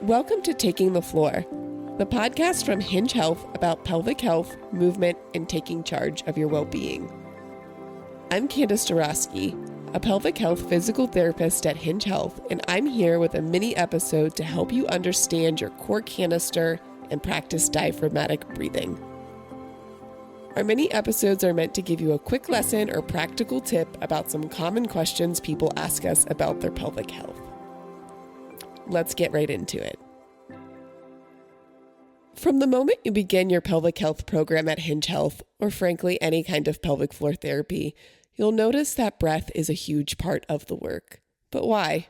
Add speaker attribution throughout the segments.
Speaker 1: Welcome to Taking the Floor, the podcast from Hinge Health about pelvic health, movement, and taking charge of your well-being. I'm Kandis Daroski, a pelvic health physical therapist at Hinge Health, and I'm here with a mini episode to help you understand your core canister and practice diaphragmatic breathing. Our mini episodes are meant to give you a quick lesson or practical tip about some common questions people ask us about their pelvic health. Let's get right into it. From the moment you begin your pelvic health program at Hinge Health, or frankly any kind of pelvic floor therapy, you'll notice that breath is a huge part of the work. But why?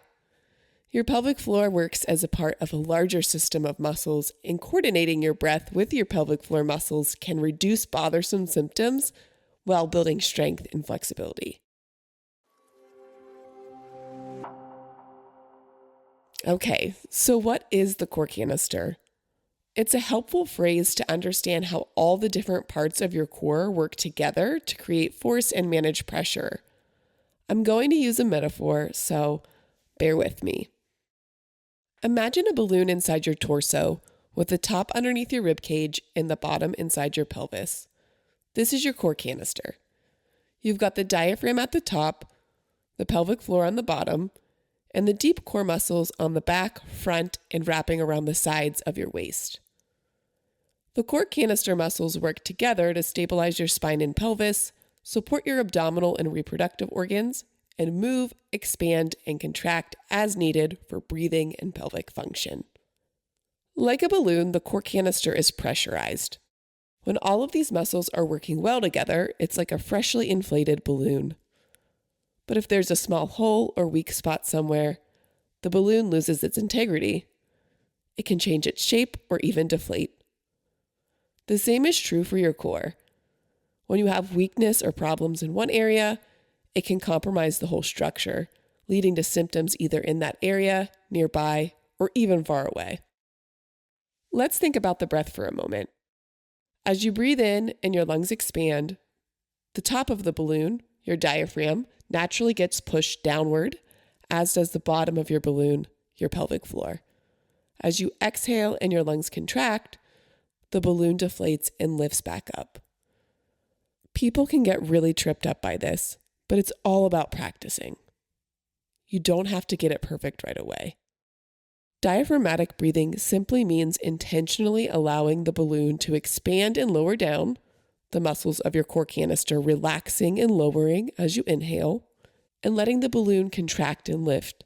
Speaker 1: Your pelvic floor works as a part of a larger system of muscles, and coordinating your breath with your pelvic floor muscles can reduce bothersome symptoms while building strength and flexibility. Okay, so what is the core canister? It's a helpful phrase to understand how all the different parts of your core work together to create force and manage pressure. I'm going to use a metaphor, so bear with me. Imagine a balloon inside your torso with the top underneath your rib cage and the bottom inside your pelvis. This is your core canister. You've got the diaphragm at the top, the pelvic floor on the bottom, and the deep core muscles on the back, front, and wrapping around the sides of your waist. The core canister muscles work together to stabilize your spine and pelvis, support your abdominal and reproductive organs, and move, expand, and contract as needed for breathing and pelvic function. Like a balloon, the core canister is pressurized. When all of these muscles are working well together, it's like a freshly inflated balloon. But if there's a small hole or weak spot somewhere, the balloon loses its integrity. It can change its shape or even deflate. The same is true for your core. When you have weakness or problems in one area, it can compromise the whole structure, leading to symptoms either in that area, nearby, or even far away. Let's think about the breath for a moment. As you breathe in and your lungs expand, the top of the balloon, your diaphragm, naturally gets pushed downward, as does the bottom of your balloon, your pelvic floor. As you exhale and your lungs contract, the balloon deflates and lifts back up. People can get really tripped up by this, but it's all about practicing. You don't have to get it perfect right away. Diaphragmatic breathing simply means intentionally allowing the balloon to expand and lower down, the muscles of your core canister relaxing and lowering as you inhale, and letting the balloon contract and lift,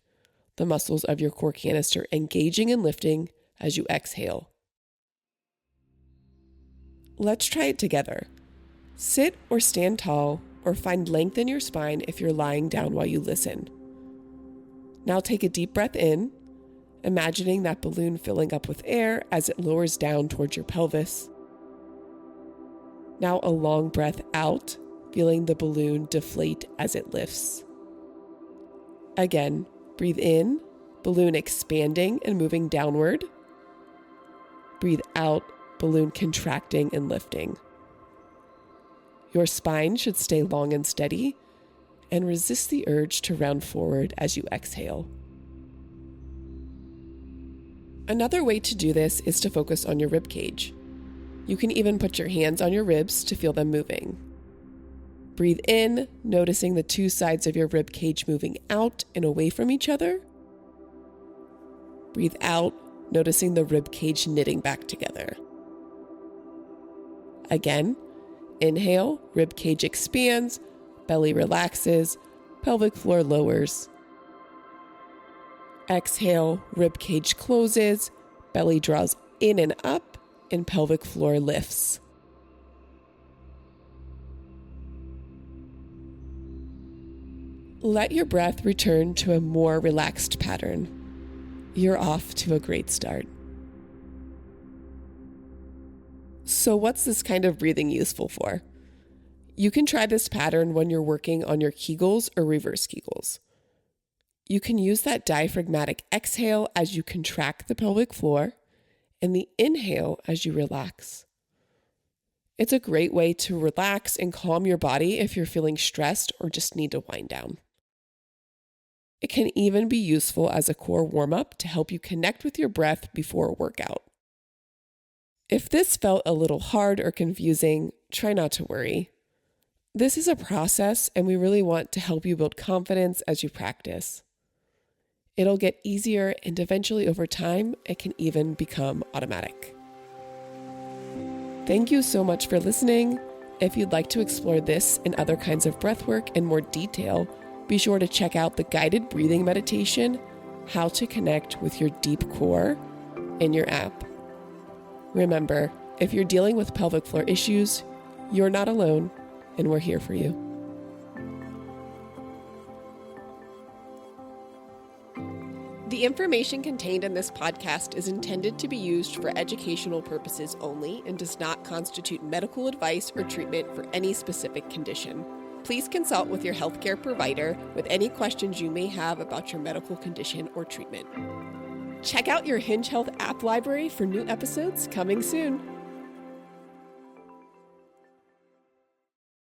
Speaker 1: the muscles of your core canister engaging and lifting as you exhale. Let's try it together. Sit or stand tall, or find length in your spine if you're lying down while you listen. Now take a deep breath in, imagining that balloon filling up with air as it lowers down towards your pelvis. Now a long breath out, feeling the balloon deflate as it lifts. Again, breathe in, balloon expanding and moving downward. Breathe out, balloon contracting and lifting. Your spine should stay long and steady, and resist the urge to round forward as you exhale. Another way to do this is to focus on your rib cage. You can even put your hands on your ribs to feel them moving. Breathe in, noticing the two sides of your rib cage moving out and away from each other. Breathe out, noticing the rib cage knitting back together. Again, inhale, rib cage expands, belly relaxes, pelvic floor lowers. Exhale, rib cage closes, belly draws in and up, and pelvic floor lifts. Let your breath return to a more relaxed pattern. You're off to a great start. So what's this kind of breathing useful for? You can try this pattern when you're working on your Kegels or reverse Kegels. You can use that diaphragmatic exhale as you contract the pelvic floor and the inhale as you relax. It's a great way to relax and calm your body if you're feeling stressed or just need to wind down. It can even be useful as a core warm-up to help you connect with your breath before a workout. If this felt a little hard or confusing, try not to worry. This is a process, and we really want to help you build confidence as you practice. It'll get easier, and eventually over time, it can even become automatic. Thank you so much for listening. If you'd like to explore this and other kinds of breathwork in more detail, be sure to check out the guided breathing meditation, How to Connect with Your Deep Core, in your app. Remember, if you're dealing with pelvic floor issues, you're not alone, and we're here for you. The information contained in this podcast is intended to be used for educational purposes only and does not constitute medical advice or treatment for any specific condition. Please consult with your healthcare provider with any questions you may have about your medical condition or treatment. Check out your Hinge Health app library for new episodes coming soon.